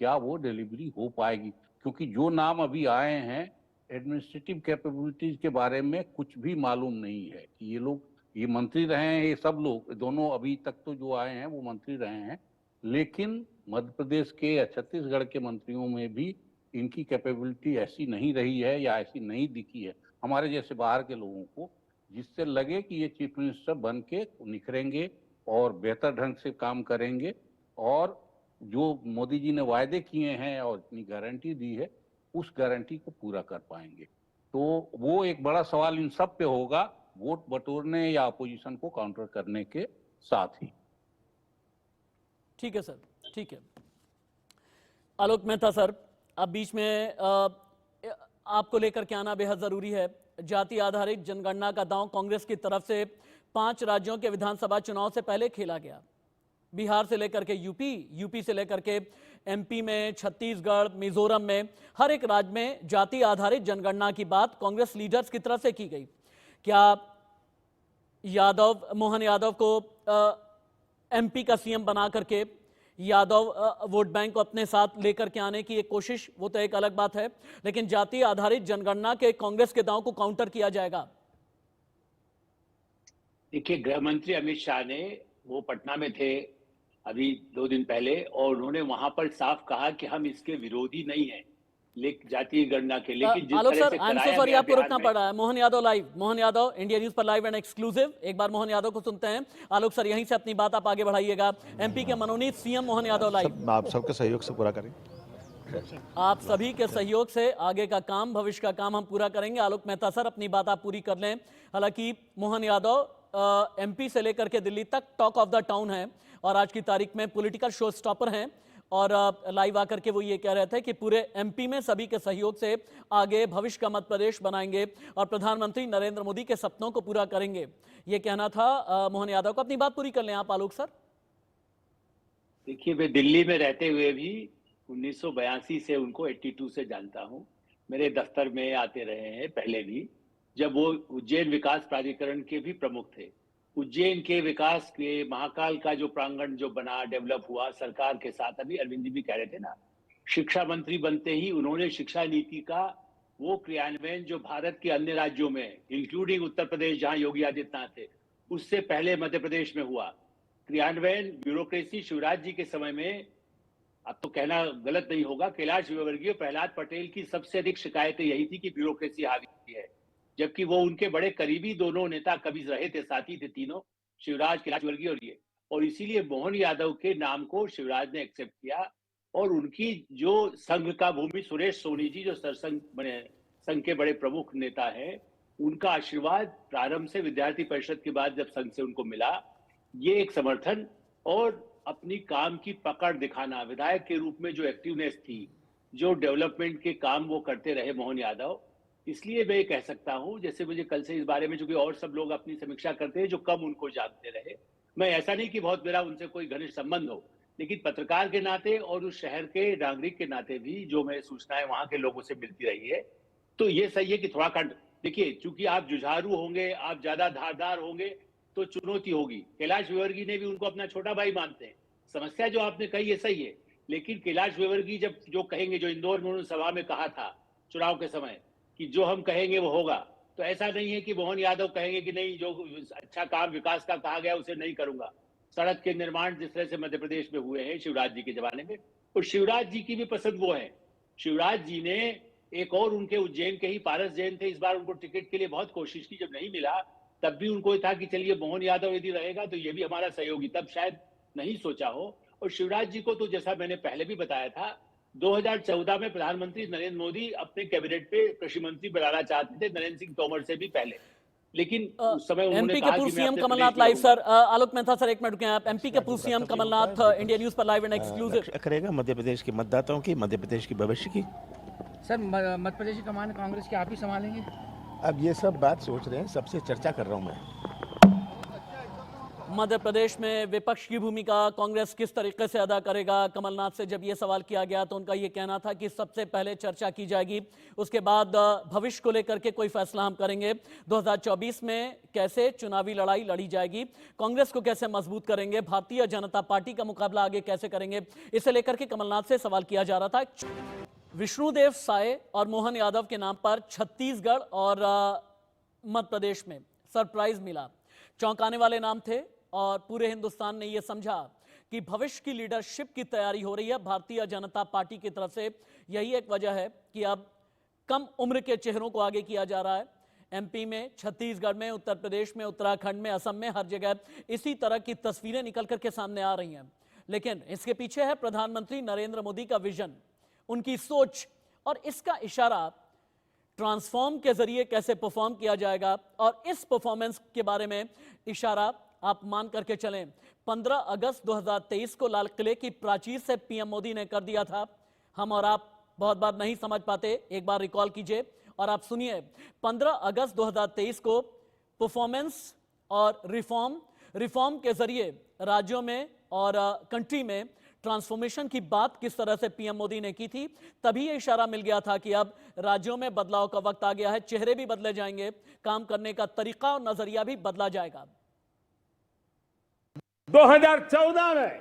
क्या वो डिलीवरी हो पाएगी? क्योंकि जो नाम अभी आए हैं, एडमिनिस्ट्रेटिव कैपेबिलिटीज के बारे में कुछ भी मालूम नहीं है कि ये लोग, ये मंत्री रहे हैं, ये सब लोग, दोनों अभी तक तो जो आए हैं वो मंत्री रहे हैं, लेकिन मध्य प्रदेश के या छत्तीसगढ़ के मंत्रियों में भी इनकी कैपेबिलिटी ऐसी नहीं रही है या ऐसी नहीं दिखी है हमारे जैसे बाहर के लोगों को, जिससे लगे कि ये चीफ मिनिस्टर बन के निखरेंगे और बेहतर ढंग से काम करेंगे, और जो मोदी जी ने वायदे किए हैं और इतनी गारंटी दी है, उस गारंटी को पूरा कर पाएंगे। तो वो एक बड़ा सवाल इन सब पे होगा, वोट बटोरने या अपोजिशन को काउंटर करने के साथ ही। ठीक है सर, ठीक है। आलोक मेहता सर, अब बीच में आपको लेकर के आना बेहद जरूरी है। जाति आधारित जनगणना का दांव कांग्रेस की तरफ से 5 राज्यों के विधानसभा चुनाव से पहले खेला गया। बिहार से लेकर के यूपी से लेकर के एमपी में, छत्तीसगढ़, मिजोरम में, हर एक राज्य में जाति आधारित जनगणना की बात कांग्रेस लीडर्स की तरफ से की गई। क्या मोहन यादव को एमपी का सीएम बना करके यादव वोट बैंक को अपने साथ लेकर के आने की एक कोशिश, वो तो एक अलग बात है, लेकिन जाति आधारित जनगणना के कांग्रेस के दांव को काउंटर किया जाएगा? देखिए, गृह मंत्री अमित शाह ने, वो पटना में थे अभी 2 दिन पहले, और उन्होंने वहां पर साफ कहा कि हम इसके विरोधी नहीं हैं जातीय गणना के, लेकिन जिस आलोक तरह सर, से आई एम सो सॉरी, आपको रुकना पड़ रहा है। Mohan Yadav live, Mohan Yadav India news पर लाइव एंड एक्सक्लूसिव। एक बार मोहन यादव को सुनते हैं। आलोक सर, यहीं से अपनी बात आप आगे बढ़ाइएगा। एमपी के मनोनीत सीएम मोहन यादव लाइव। आप सबके सहयोग से पूरा करें। आप सभी के सहयोग से आगे का काम, भविष्य का काम हम पूरा करेंगे। आलोक मेहता सर, अपनी बात आप पूरी कर लें। हालांकि मोहन यादव एमपी से लेकर के दिल्ली तक टॉक ऑफ द टाउन है और आज की तारीख में पॉलिटिकल शो स्टॉपर हैं, और लाइव आकर के वो ये कह रहे थे कि पूरे एमपी में सभी के सहयोग से आगे भविष्य का मध्य प्रदेश बनाएंगे और प्रधानमंत्री नरेंद्र मोदी के सपनों को पूरा करेंगे। ये कहना था मोहन यादव को। अपनी बात पूरी कर लें आप आलोक सर। देखिए, मैं दिल्ली में रहते हुए भी 1982 से उनको 82 से जानता हूँ। मेरे दफ्तर में आते रहे हैं पहले भी, जब वो उज्जैन विकास प्राधिकरण के भी प्रमुख थे। उज्जैन के विकास के, महाकाल का जो प्रांगण जो बना, डेवलप हुआ सरकार के साथ, अभी अरविंद जी भी कह रहे थे ना, शिक्षा मंत्री बनते ही उन्होंने शिक्षा नीति का वो क्रियान्वयन जो भारत के अन्य राज्यों में, इंक्लूडिंग उत्तर प्रदेश जहां योगी आदित्यनाथ थे, उससे पहले मध्य प्रदेश में हुआ क्रियान्वयन, ब्यूरोक्रेसी शिवराज जी के समय में, अब तो कहना गलत नहीं होगा, कैलाश विजयवर्गीय, प्रहलाद पटेल की सबसे अधिक शिकायतें यही थी कि ब्यूरोक्रेसी हावी है, जबकि वो उनके बड़े करीबी दोनों नेता कभी रहे थे, साथी थे तीनों, शिवराज, कैलाश विजयवर्गीय और ये, और इसीलिए मोहन यादव के नाम को शिवराज ने एक्सेप्ट किया। और उनकी जो संघ का भूमि, सुरेश सोनी जी जो सरसंघ बने, संघ के बड़े प्रमुख नेता हैं, उनका आशीर्वाद प्रारंभ से विद्यार्थी परिषद के बाद जब संघ से उनको मिला, ये एक समर्थन और अपनी काम की पकड़ दिखाना, विधायक के रूप में जो एक्टिवनेस थी, जो डेवलपमेंट के काम वो करते रहे मोहन यादव, इसलिए मैं कह सकता हूं, जैसे मुझे कल से इस बारे में, चूंकि और सब लोग अपनी समीक्षा करते हैं जो कम उनको जानते रहे, मैं ऐसा नहीं कि बहुत मेरा उनसे कोई घनिष्ठ संबंध हो, लेकिन पत्रकार के नाते और उस शहर के नागरिक के नाते भी जो मैं सूचनाएं वहां के लोगों से मिलती रही है, तो ये सही है कि थोड़ा देखिए, चूंकि आप जुझारू होंगे, आप ज्यादा धारदार होंगे तो चुनौती होगी। कैलाश विजयवर्गीय ने भी उनको अपना छोटा भाई मानते हैं। समस्या जो आपने कही है सही है, लेकिन कैलाश विजयवर्गीय जब जो कहेंगे, जो इंदौर में उन्होंने सभा में कहा था चुनाव के समय कि जो हम कहेंगे वो होगा, तो ऐसा नहीं है कि मोहन यादव कहेंगे कि नहीं, जो अच्छा काम विकास का कहा गया उसे नहीं करूंगा। सड़क के निर्माण जिस तरह से मध्य प्रदेश में हुए हैं शिवराज जी के जमाने में, और शिवराज जी की भी पसंद वो है। शिवराज जी ने एक और उनके उज्जैन के ही पारस जैन थे, इस बार उनको टिकट के लिए बहुत कोशिश की, जब नहीं मिला तब भी उनको था कि चलिए मोहन यादव यदि रहेगा तो ये भी हमारा सहयोगी, तब शायद नहीं सोचा हो। और शिवराज जी को तो जैसा मैंने पहले भी बताया था, 2014 में प्रधानमंत्री नरेंद्र मोदी अपने कैबिनेट पे कृषि मंत्री बनाना चाहते थे, नरेंद्र सिंह तोमर से भी पहले, लेकिन उस समय उन्होंने एमपी कहा के पूर्व कि मैं सीएम अपने कमलनाथ प्रदेश में live sir, Alok Mehta sir एक मिनट रुके आप। एमपी के पूर्व सीएम कमलनाथ इंडिया न्यूज पर लाइव एंड एक्सक्लूसिव। करेगा मध्य प्रदेश के मतदाताओं की, मध्य प्रदेश की भविष्य की। सर, मध्य प्रदेश की कमान कांग्रेस की आप ही संभालेंगे? अब ये सब बात सोच रहे हैं, सबसे चर्चा कर रहा हूं मैं। मध्य प्रदेश में विपक्ष की भूमिका कांग्रेस किस तरीके से अदा करेगा? कमलनाथ से जब ये सवाल किया गया तो उनका ये कहना था कि सबसे पहले चर्चा की जाएगी, उसके बाद भविष्य को लेकर के कोई फैसला हम करेंगे। 2024 में कैसे चुनावी लड़ाई लड़ी जाएगी, कांग्रेस को कैसे मजबूत करेंगे, भारतीय जनता पार्टी का मुकाबला आगे कैसे करेंगे, इसे लेकर के कमलनाथ से सवाल किया जा रहा था। विष्णुदेव साय और मोहन यादव के नाम पर छत्तीसगढ़ और मध्य प्रदेश में सरप्राइज मिला। चौंकाने वाले नाम थे और पूरे हिंदुस्तान ने यह समझा कि भविष्य की लीडरशिप की तैयारी हो रही है भारतीय जनता पार्टी की तरफ से। यही एक वजह है कि अब कम उम्र के चेहरों को आगे किया जा रहा है। एमपी में, छत्तीसगढ़ में, उत्तर प्रदेश में, उत्तराखंड में, असम में, हर जगह इसी तरह की तस्वीरें निकल करके सामने आ रही हैं। लेकिन इसके पीछे है प्रधानमंत्री नरेंद्र मोदी का विजन, उनकी सोच, और इसका इशारा ट्रांसफॉर्म के जरिए कैसे परफॉर्म किया जाएगा। और इस परफॉर्मेंस के बारे में इशारा आप मान करके चलें, 15 अगस्त 2023 को लाल किले की प्राचीर से पीएम मोदी ने कर दिया था। हम और आप बहुत बार नहीं समझ पाते, एक बार रिकॉल कीजिए और आप सुनिए। 15 अगस्त 2023 को परफॉर्मेंस और रिफॉर्म के जरिए राज्यों में और कंट्री में ट्रांसफॉर्मेशन की बात किस तरह से पीएम मोदी ने की थी, तभी ये इशारा मिल गया था कि अब राज्यों में बदलाव का वक्त आ गया है, चेहरे भी बदले जाएंगे, काम करने का तरीका और नजरिया भी बदला जाएगा। 2014 में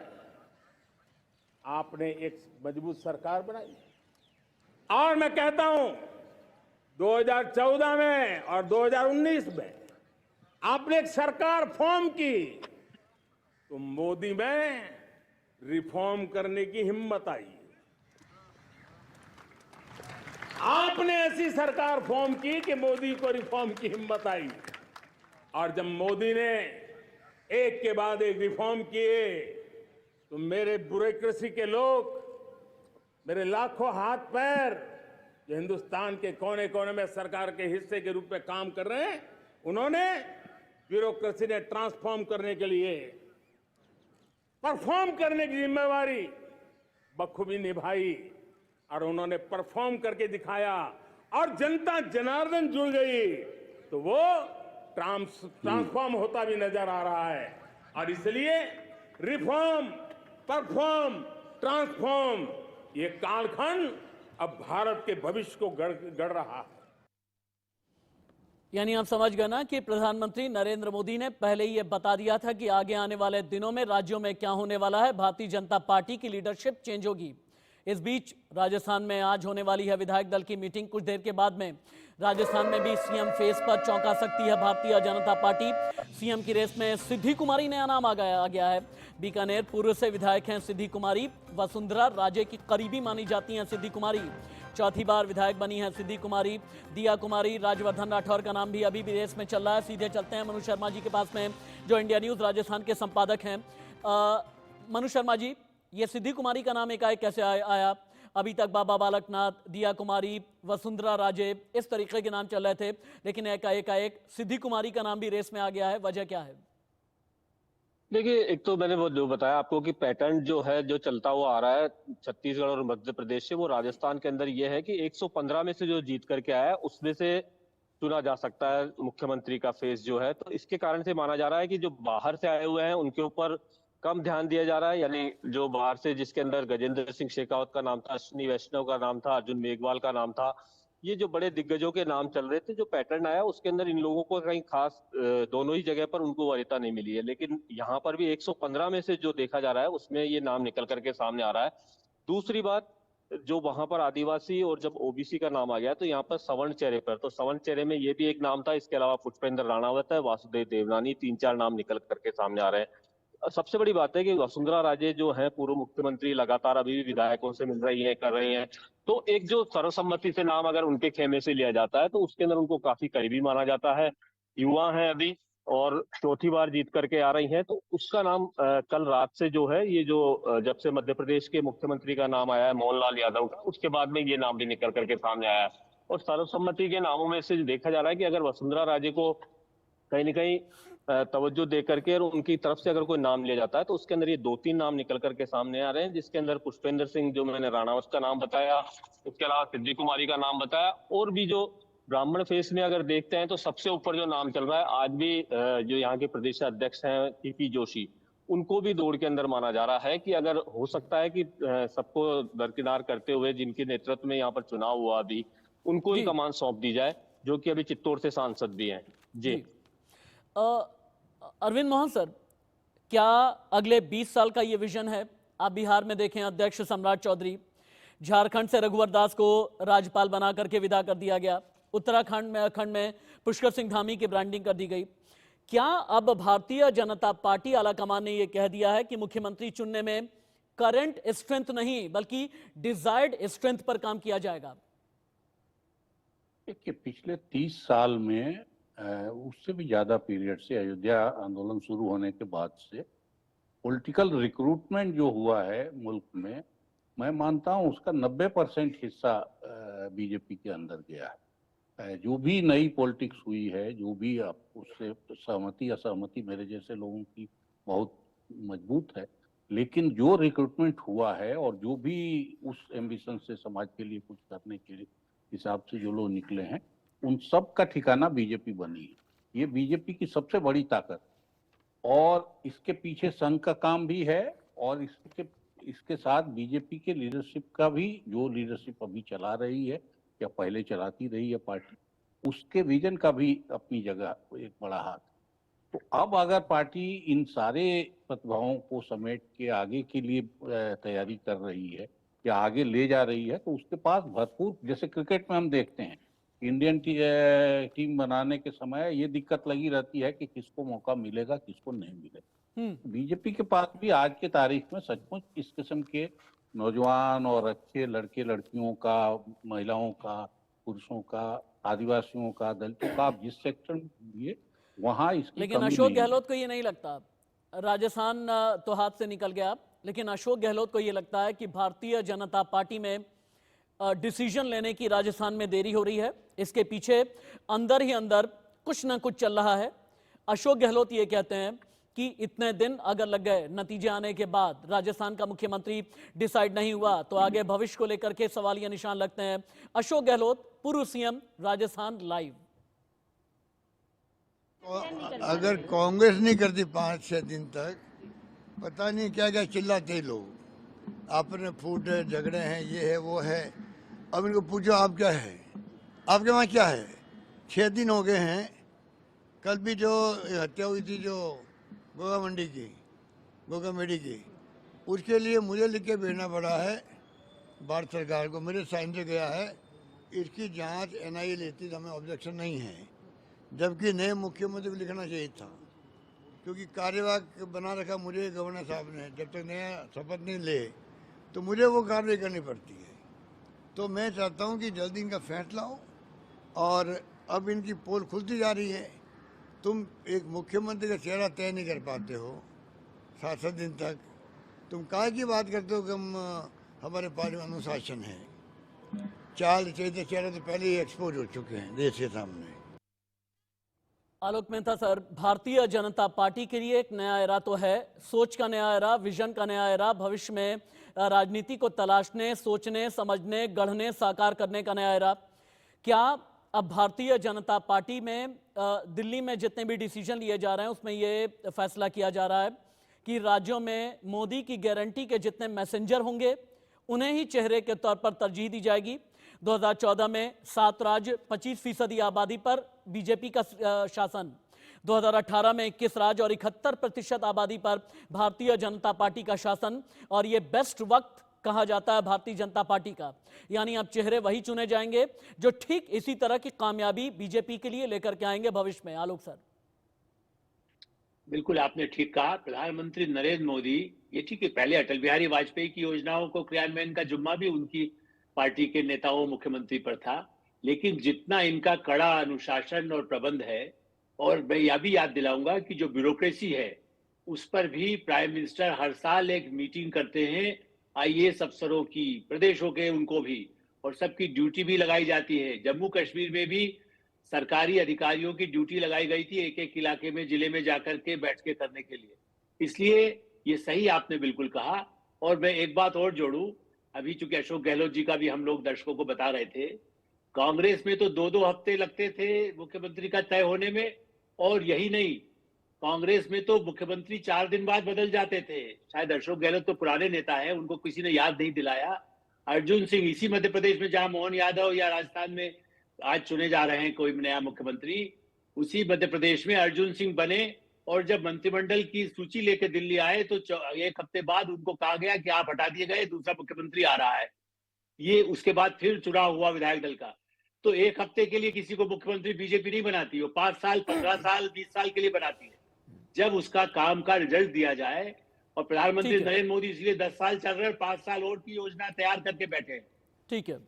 आपने एक मजबूत सरकार बनाई और मैं कहता हूं 2014 में और 2019 में आपने एक सरकार फॉर्म की तो मोदी में रिफॉर्म करने की हिम्मत आई। आपने ऐसी सरकार फॉर्म की कि मोदी को रिफॉर्म की हिम्मत आई और जब मोदी ने एक के बाद एक रिफॉर्म किए तो मेरे ब्यूरोक्रेसी के लोग, मेरे लाखों हाथ पैर जो हिंदुस्तान के कोने कोने में सरकार के हिस्से के रूप में काम कर रहे हैं, उन्होंने ब्यूरोक्रेसी ने ट्रांसफॉर्म करने के लिए परफॉर्म करने की जिम्मेवारी बखूबी निभाई और उन्होंने परफॉर्म करके दिखाया और जनता जनार्दन जुड़ गई तो वो ट्रांसफॉर्म होता भी नजर आ रहा है। और इसलिए रिफॉर्म, परफॉर्म, ट्रांसफॉर्म, ये कालखंड अब भारत के भविष्य को गढ़ रहा है। यानी आप समझ गए ना कि प्रधानमंत्री नरेंद्र मोदी ने पहले ही ये बता दिया था कि आगे आने वाले दिनों में राज्यों में क्या होने वाला है, भारतीय जनता पार्टी की लीडरशिप चेंज होगी। इस बीच राजस्थान में आज होने वाली है विधायक दल की मीटिंग, कुछ देर के बाद में राजस्थान में भी सीएम फेस पर चौंका सकती है भारतीय जनता पार्टी। सीएम की रेस में सिद्धि कुमारी नया नाम आ गया है। बीकानेर पूर्व से विधायक हैं सिद्धि कुमारी, वसुंधरा राजे की करीबी मानी जाती हैं सिद्धि कुमारी, चौथी बार विधायक बनी है सिद्धि कुमारी। दिया कुमारी, राजवर्धन राठौर का नाम भी अभी भी रेस में चल रहा है। सीधे चलते हैं मनु शर्मा जी के पास में, जो इंडिया न्यूज राजस्थान के संपादक हैं। मनु शर्मा जी, ये सिद्धि कुमारी का नाम एकाएक कैसे आया? अभी तक बाबा बालकनाथ, दिया कुमारी, वसुंधरा राजे इस तरीके के नाम चल रहे थे, लेकिन एकाएक सिद्धि कुमारी का नाम भी रेस में आ गया है, वजह क्या है? देखिए, एक तो मैंने वो जो बताया आपको कि पैटर्न जो है जो चलता हुआ आ रहा है छत्तीसगढ़ और मध्य प्रदेश से, वो राजस्थान के अंदर ये है कि 115 में से जो जीत करके आया है उसमें से चुना जा सकता है मुख्यमंत्री का फेस जो है। तो इसके कारण से माना जा रहा है कि जो बाहर से आए हुए हैं उनके ऊपर कम ध्यान दिया जा रहा है। यानी जो बाहर से, जिसके अंदर गजेंद्र सिंह शेखावत का नाम था, अश्विनी वैष्णव का नाम था, अर्जुन मेघवाल का नाम था, ये जो बड़े दिग्गजों के नाम चल रहे थे, जो पैटर्न आया उसके अंदर इन लोगों को कहीं खास दोनों ही जगह पर उनको वरीयता नहीं मिली है। लेकिन यहाँ पर भी 115 में से जो देखा जा रहा है उसमें ये नाम निकल करके सामने आ रहा है। दूसरी बात, जो वहां पर आदिवासी और जब ओबीसी का नाम आ गया तो यहाँ पर सवर्ण चेहरे पर, तो सवर्ण चेहरे में ये भी एक नाम था। इसके अलावा पुष्पेंद्र राणावत है, वासुदेव देवनानी, 3-4 नाम निकल करके सामने आ रहे हैं। सबसे बड़ी बात है कि वसुंधरा राजे जो है पूर्व मुख्यमंत्री, लगातार अभी भी विधायकों से मिल रही है, कर रही हैं, तो एक जो सर्वसम्मति से नाम अगर उनके खेमे से लिया जाता है तो उसके अंदर उनको काफी करीबी माना जाता है। युवा है अभी और चौथी बार जीत करके आ रही हैं, तो उसका नाम कल रात से जो है, ये जो जब से मध्य प्रदेश के मुख्यमंत्री का नाम आया है मोहनलाल यादव का, उसके बाद में ये नाम भी निकल करके सामने आया है। और सर्वसम्मति के नामों में से देखा जा रहा है कि अगर वसुंधरा राजे को कहीं न कहीं तवज्जो दे करके और उनकी तरफ से अगर कोई नाम लिया जाता है तो उसके अंदर ये 2-3 नाम निकल करके सामने आ रहे हैं, जिसके अंदर पुष्पेंद्र सिंह जो मैंने राणावत का नाम बताया, उसके अलावा सिद्धि कुमारी का नाम बताया, और भी जो ब्राह्मण फेस में अगर देखते हैं तो सबसे ऊपर जो नाम चल रहा है आज भी जो यहाँ के प्रदेश अध्यक्ष हैं टीपी जोशी, उनको भी दौड़ के अंदर माना जा रहा है कि अगर हो सकता है कि सबको दरकिनार करते हुए जिनके नेतृत्व में यहाँ पर चुनाव हुआ अभी, उनको ही कमान सौंप दी जाए, जो कि अभी चित्तौड़ से सांसद भी हैं। जी अरविंद मोहन सर, क्या अगले 20 साल का ये विजन है? आप बिहार में देखें, अध्यक्ष सम्राट चौधरी, झारखंड से रघुवर दास को राज्यपाल बना करके विदा कर दिया गया, उत्तराखंड में पुष्कर सिंह धामी की ब्रांडिंग कर दी गई। क्या अब भारतीय जनता पार्टी आलाकमान ने यह कह दिया है कि मुख्यमंत्री चुनने में करंट स्ट्रेंथ नहीं बल्कि डिजायर्ड स्ट्रेंथ पर काम किया जाएगा? देखिए, पिछले 30 साल में उससे भी ज्यादा पीरियड से, अयोध्या आंदोलन शुरू होने के बाद से पॉलिटिकल रिक्रूटमेंट जो हुआ है मुल्क में, मैं मानता हूं उसका 90% हिस्सा बीजेपी के अंदर गया है। जो भी नई पॉलिटिक्स हुई है, जो भी उससे सहमति असहमति मेरे जैसे लोगों की बहुत मजबूत है, लेकिन जो रिक्रूटमेंट हुआ है और जो भी उस एम्बिशन से समाज के लिए कुछ करने के हिसाब से जो लोग निकले हैं, उन सब का ठिकाना बीजेपी बनी है। ये बीजेपी की सबसे बड़ी ताकत, और इसके पीछे संघ का काम भी है, और इसके साथ बीजेपी के लीडरशिप का भी, जो लीडरशिप अभी चला रही है या पहले चलाती रही है पार्टी, उसके विजन का भी अपनी जगह एक बड़ा हाथ। तो अब अगर पार्टी इन सारे प्रतिभाओं को समेट के आगे के लिए तैयारी कर रही है या आगे ले जा रही है, तो उसके पास भरपूर, जैसे क्रिकेट में हम देखते हैं इंडियन टीम बनाने के समय ये दिक्कत लगी रहती है कि किसको मौका मिलेगा, किसको नहीं मिलेगा। बीजेपी के पास भी आज के तारीख में सचमुच इस किस्म के नौजवान और अच्छे लड़के लड़कियों का, महिलाओं का, पुरुषों का, आदिवासियों का, दलितों का, आप जिस सेक्टर में लिए वहां इसकी लेकिन कमी अशोक नहीं है। गहलोत को ये नहीं लगता, राजस्थान तो हाथ से निकल गया, लेकिन अशोक गहलोत को ये लगता है कि भारतीय जनता पार्टी में डिसीजन लेने की राजस्थान में देरी हो रही है, इसके पीछे अंदर ही अंदर कुछ ना कुछ चल रहा है। अशोक गहलोत ये कहते हैं कि इतने दिन अगर लग गए, नतीजे आने के बाद राजस्थान का मुख्यमंत्री डिसाइड नहीं हुआ, तो आगे भविष्य को लेकर के सवालिया निशान लगते हैं। अशोक गहलोत, पूर्व सीएम, राजस्थान लाइव। अगर कांग्रेस नहीं करती 5-6 दिन तक, पता नहीं क्या क्या चिल्लाते लोग, आपने फूट है, झगड़े हैं, ये है वो है। अब इनको पूछो आप क्या है, आपके वहाँ क्या है? 6 दिन हो गए हैं। कल भी जो हत्या हुई थी जो गोगा मंडी की, गोगा मेडी की, उसके लिए मुझे लिख के भेजना पड़ा है भारत सरकार को, मेरे साइन से गया है। इसकी जांच एनआईए लेती तो हमें ऑब्जेक्शन नहीं है, जबकि नए मुख्यमंत्री को लिखना चाहिए था, क्योंकि कार्यवाहक बना रखा मुझे गवर्नर साहब ने। जब तक नया शपथ नहीं ले तो मुझे वो कार्रवाई करनी पड़ती है। तो मैं चाहता हूँ कि जल्दी इनका फैसला हो, और अब इनकी पोल खुलती जा रही है। तुम एक मुख्यमंत्री का चेहरा तय नहीं कर पाते हो 7-7 दिन तक, तुम काहे की बात करते हो कि हमारे पास अनुशासन है? चाल चैत्य चेहरा तो पहले ही एक्सपोज हो चुके हैं देश के सामने। आलोक मेहता सर, भारतीय जनता पार्टी के लिए एक नया एरा तो है, सोच का नया एरा, विजन का नया एरा, भविष्य में राजनीति को तलाशने, सोचने, समझने, गढ़ने, साकार करने का नया एरा। क्या अब भारतीय जनता पार्टी में दिल्ली में जितने भी डिसीजन लिए जा रहे हैं उसमें ये फैसला किया जा रहा है कि राज्यों में मोदी की गारंटी के जितने मैसेंजर होंगे उन्हें ही चेहरे के तौर पर तरजीह दी जाएगी? 2014 में 7 राज्य 25% आबादी पर बीजेपी का शासन, 2018 में 21 राज्य और 71% आबादी पर भारतीय जनता पार्टी का शासन, और ये बेस्ट वक्त कहा जाता है भारतीय जनता पार्टी का। यानी अब चेहरे वही चुने जाएंगे जो ठीक इसी तरह की कामयाबी बीजेपी के लिए लेकर के आएंगे भविष्य में। आलोक सर, बिल्कुल आपने ठीक कहा। प्रधानमंत्री नरेंद्र मोदी, ये ठीक है, पहले अटल बिहारी वाजपेयी की योजनाओं को क्रियान्वयन का जुम्मा भी उनकी पार्टी के नेताओं, मुख्यमंत्री पर था, लेकिन जितना इनका कड़ा अनुशासन और प्रबंध है, और मैं यह भी याद दिलाऊंगा कि जो ब्यूरोक्रेसी है उस पर भी प्राइम मिनिस्टर हर साल एक मीटिंग करते हैं आईएएस अफसरों की, प्रदेशों के, उनको भी, और सबकी ड्यूटी भी लगाई जाती है। जम्मू कश्मीर में भी सरकारी अधिकारियों की ड्यूटी लगाई गई थी, एक एक इलाके में, जिले में जाकर के बैठ के करने के लिए। इसलिए ये सही आपने बिल्कुल कहा। और मैं एक बात और जोड़ूं, अभी चूंकि अशोक गहलोत जी का भी हम लोग दर्शकों को बता रहे थे, कांग्रेस में तो 2-2 हफ्ते लगते थे मुख्यमंत्री का तय होने में, और यही नहीं, कांग्रेस में तो मुख्यमंत्री 4 दिन बाद बदल जाते थे। शायद अशोक गहलोत तो पुराने नेता है, उनको किसी ने याद नहीं दिलाया। अर्जुन सिंह, इसी मध्य प्रदेश में जहां मोहन यादव या राजस्थान में आज चुने जा रहे हैं कोई नया मुख्यमंत्री, उसी मध्य प्रदेश में अर्जुन सिंह बने, और जब मंत्रिमंडल की सूची लेके दिल्ली आए तो 1 हफ्ते बाद उनको कहा गया कि आप हटा दिए गए, दूसरा मुख्यमंत्री आ रहा है। ये उसके बाद फिर चुनाव हुआ विधायक दल का। तो 1 हफ्ते के लिए किसी को मुख्यमंत्री बीजेपी नहीं बनाती, वो 5 साल, 15 साल, 20 साल के लिए बनाती है, जब उसका काम का रिजल्ट दिया जाए। और प्रधानमंत्री नरेंद्र मोदी इसलिए 10 साल चल रहे हैं, 5 साल और की योजना तैयार करके बैठे हैं। ठीक है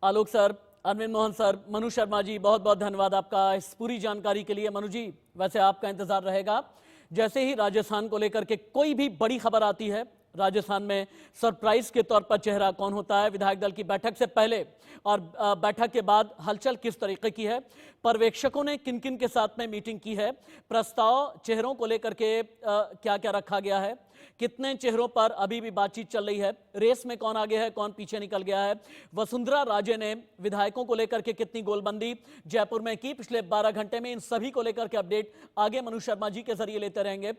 आलोक सर, अरविंद मोहन सर, मनु शर्मा जी, बहुत बहुत धन्यवाद आपका इस पूरी जानकारी के लिए। मनु जी, वैसे आपका इंतजार रहेगा, जैसे ही राजस्थान को लेकर के कोई भी बड़ी खबर आती है राजस्थान में सरप्राइज के तौर पर चेहरा कौन होता है, विधायक दल की बैठक से पहले और बैठक के बाद हलचल किस तरीके की है, पर्यवेक्षकों ने किन किन के साथ में मीटिंग की है, प्रस्ताव चेहरों को लेकर के क्या क्या रखा गया है, कितने चेहरों पर अभी भी बातचीत चल रही है, रेस में कौन आगे है कौन पीछे निकल गया है, वसुंधरा राजे ने विधायकों को लेकर के कितनी गोलबंदी जयपुर में की पिछले 12 घंटे में, इन सभी को लेकर के अपडेट आगे मनु शर्मा जी के जरिए लेते रहेंगे।